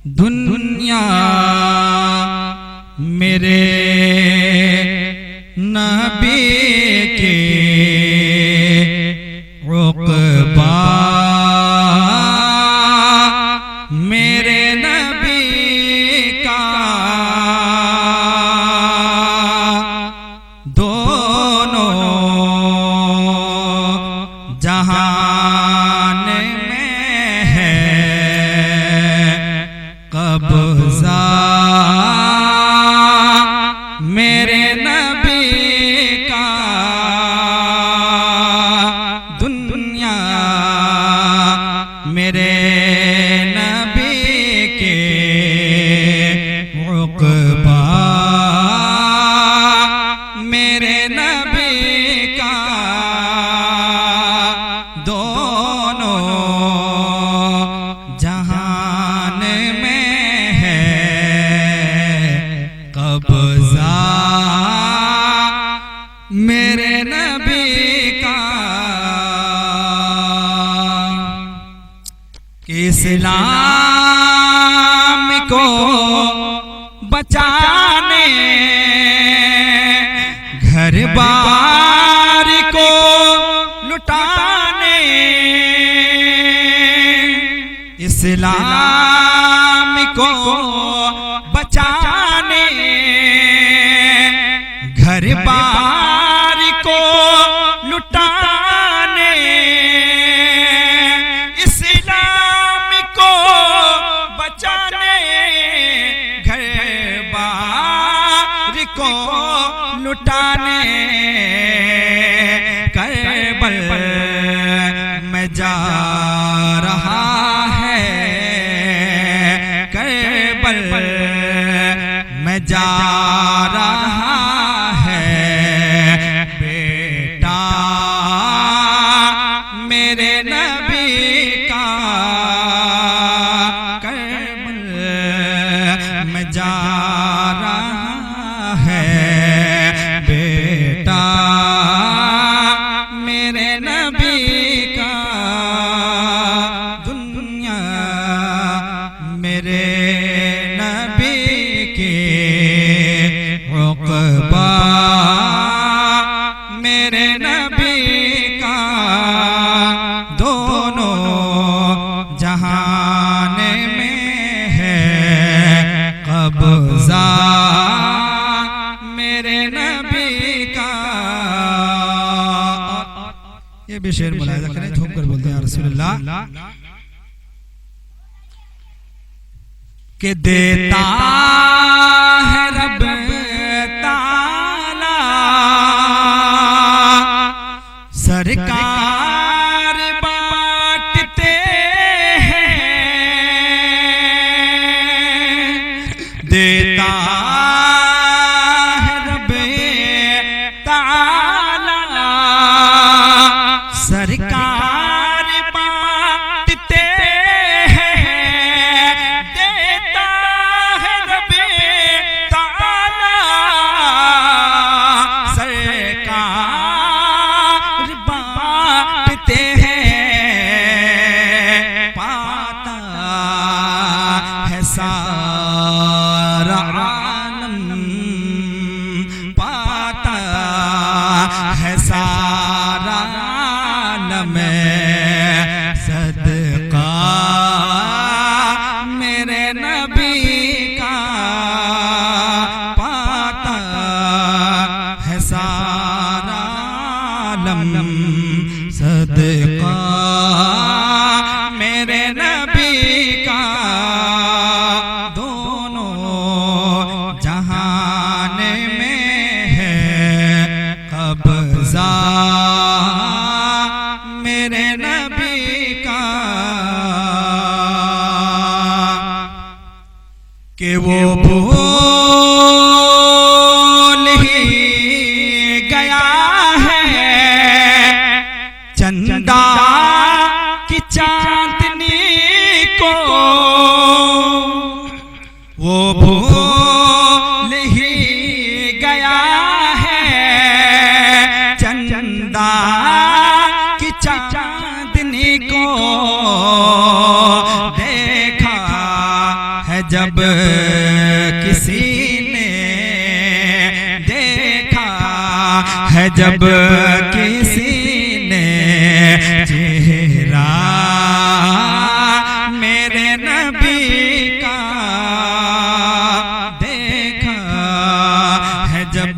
दुनिया मेरे नबी के उक़बा मेरे नबी का दोनों जहान में है कब्ज़ा मेरे नबी का। दुनिया मेरे नबी के उक़बा मेरे नबी का दोनों जहान में है कब्ज़ा मेरे नबी का। इस्लाम को बचाने घर बार को लुटाने इस्लाम को बचाने घर बार को लुटाने इस्लाम को बचाने घर बार को लुटाने करबल में जा रहा है करबल में जा रहा है बेटा मेरे नबी का। करबल में जा रहा है बेटा मेरे नबी का। दुनिया मेरे नबी के उक़बा मेरे नबी का दोनों जहान में है कब्ज़ा मेरे नबी का। ये भी शेर मुलाहिज़ा करें, झूम कर बोलते हैं या रसूलल्लाह के देता है रब ताला सरकार बांटते हैं देता है रब ताला सरकार बांटते हैं देता है रब ताला सरकार बांटते हैं पाता है सारा आलम पाता है सारा आलम सदका मेरे नबी का पाता है सारा आलम सदका मेरे नबी का। दोनों जहान में है कब्ज़ा मेरे नबी का। कि वो भूल ही गया है चंदा की चांदनी को वो भूल ही गया है चंदा की चांदनी को देखा है किसी ने देखा है, जब किसी ने चेहरा मेरे नबी का देखा है, जब